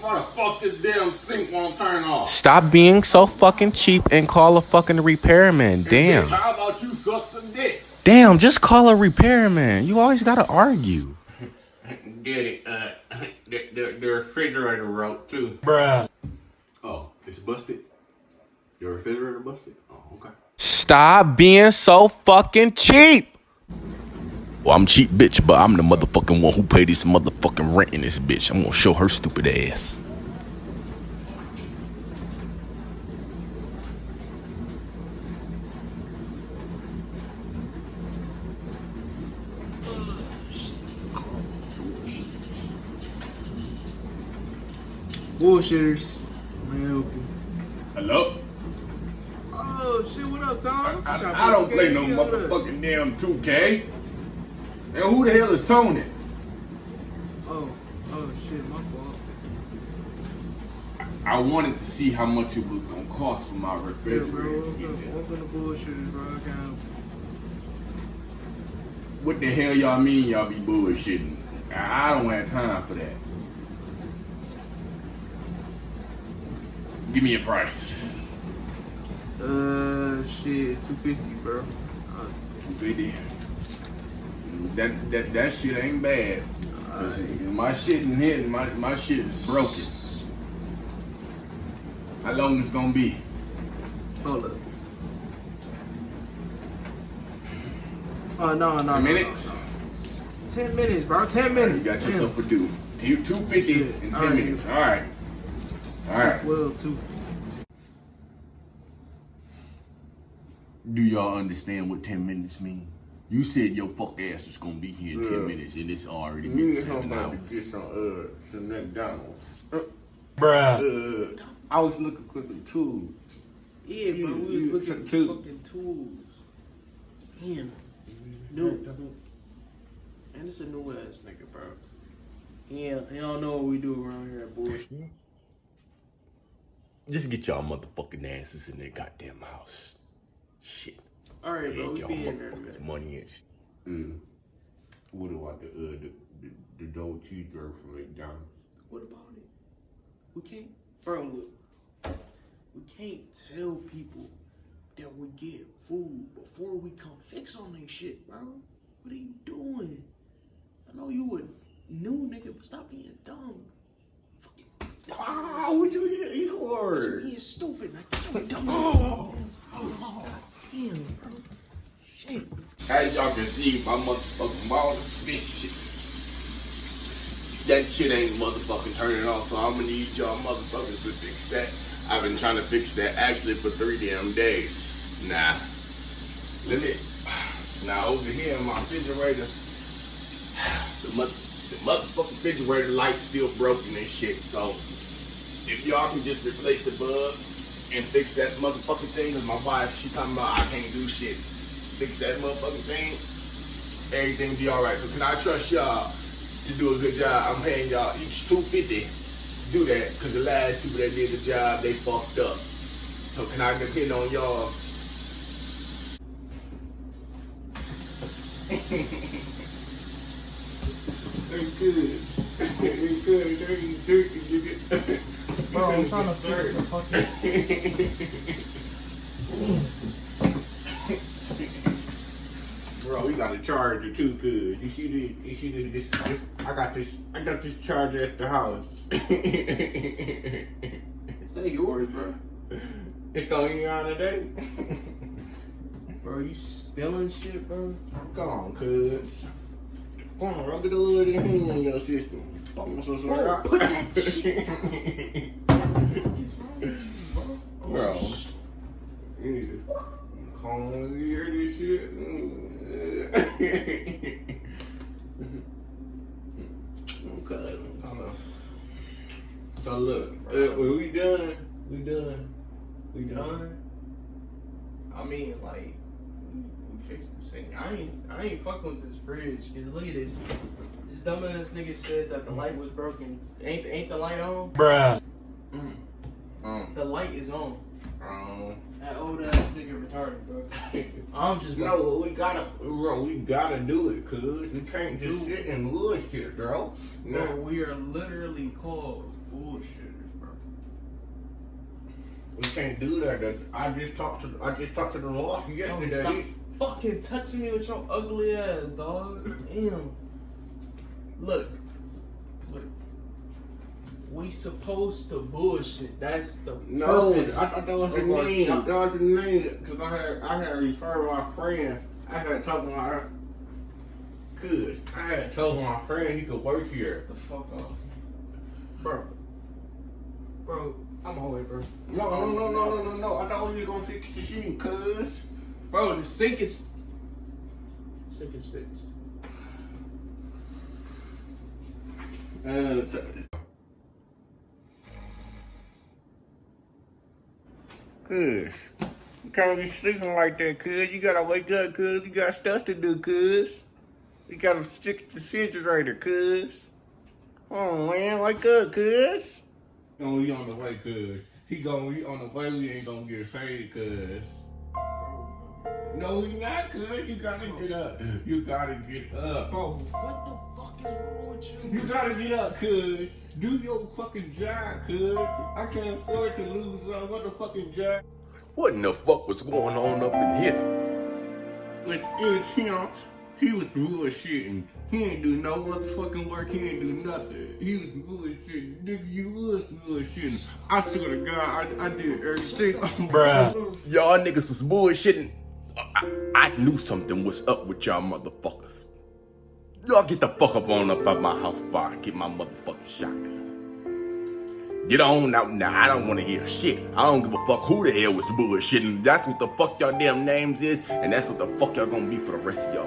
Why the fuck this damn sink won't turn off? Stop being so fucking cheap and call a fucking repairman. Damn. Bitch, how about you suck some dick? Damn, just call a repairman. You always gotta argue. Daddy, the refrigerator broke too. Bruh. Oh, it's busted? Your refrigerator busted? Oh, okay. Stop being so fucking cheap. Well, I'm cheap, bitch, but I'm the motherfucking one who paid this motherfucking rent in this bitch. I'm gonna show her stupid ass. Bullshitters. Man, help you. Hello? Oh shit, what up, Tom? I don't play no motherfucking damn 2K. And who the hell is Tony? Oh shit, my fault. I wanted to see how much it was gonna cost for my Yeah, refrigerator bro, to get there. welcome to bullshitters, bro. I can't. What the hell y'all mean y'all be bullshitting? I don't have time for that. Give me a price. Shit, 250, bro. 250. That shit ain't bad. My shit in here, my shit is broken. How long it's gonna be? Hold up. Oh, no. 10 minutes? No. 10 minutes, bro. 10 minutes. You got yourself a do. 250 in 10 minutes. Alright. Alright. Well, 2. Do y'all understand what 10 minutes mean? You said your fuck ass was gonna be here in 10 minutes and it's already been 7 hours. Get some McDonald's. Bruh. I was looking for some tools. Yeah, bro. We was looking for fucking tools. Damn. New. And it's a new ass nigga, bro. Yeah, he don't know what we do around here at bullshit. Just get y'all motherfucking asses in their goddamn house. Shit. Alright, bro. We Y'all be in there. motherfuckers Man. money and shit. What about the double cheeseburger from McDonald's? What about it? We can't, bro. Look, we can't tell people that we get food before we come fix on their shit, bro. What are you doing? I know you a new nigga, but stop being dumb. Ah, what you getting for? You're being stupid. Like, you dumb. Damn, bro. Shit. As y'all can see, my motherfucking ball, this shit. That shit ain't motherfucking turning off, so I'm gonna need y'all motherfuckers to fix that. I've been trying to fix that actually for 3 damn days. Nah. Now over here in my refrigerator, the motherfucking refrigerator light's still broken and shit, so if y'all can just replace the bulb and fix that motherfucking thing, cause my wife, she talking about I can't do shit. Fix that motherfucking thing, everything will be alright. So can I trust y'all to do a good job? I'm paying y'all each $250 to do that, cause the last people that did the job, they fucked up. So can I depend on y'all? It's good. It's good. Bro, I'm trying to fix the fucking. Bro, we got a charger too, good. You see this? I got this charger at the house. Is that yours, bro? It's going here on today. Bro, you stealing shit, bro? Come on, cuz. Come on, rub it a little bit in your system. Bro, put that shit. What's wrong with you, bro? Bro. Come on, you hear this shit? Okay. So look, we done. We done? I mean, like, we fixed this thing. I ain't fucking with this fridge. Cause look at this. This dumbass nigga said that the light was broken. Ain't the light on? Bruh. The light is on. That old ass nigga retarded, bro. I'm just No, we gotta do it, cuz. We can't just sit and bullshit, bro. Bro, we are literally called bullshitters, bro. We can't do that. I just talked to the boss yesterday. Stop fucking touching me with your ugly ass, dog. Damn. Look. We supposed to bullshit. That's the purpose. I thought that was the name. That was the name. Cause I had referred my friend. I had told my friend he could work here. The fuck off. Bro, I'm always, bro. No. I thought we was gonna fix the shit, cuz. Bro, the sink is fixed. Cuz, you can't be sleeping like that, cuz. You gotta wake up, cuz. You got stuff to do, cuz. You gotta fix the refrigerator, cuz. Come on, man, wake up, cuz. No, we on the way, cuz. We on the way, we ain't gonna get paid, cuz. No, you not, cuz. You gotta get up. You gotta get up. Bro, what the fuck is wrong with you? You gotta get up, cuz. Do your fucking job, cuz. I can't afford to lose my motherfucking job. What in the fuck was going on up in here? It was him. He was bullshitting. He ain't do no motherfucking work. He ain't do nothing. He was bullshitting. Nigga, you was bullshitting. I swear to God, I did everything. Bruh. Y'all niggas was bullshitting. I knew something was up with y'all motherfuckers. Y'all get the fuck up on up out my house before I get my motherfucking shotgun. Get on out now. I don't want to hear shit. I don't give a fuck who the hell was bullshitting. That's what the fuck y'all damn names is, and that's what the fuck y'all gonna be for the rest of y'all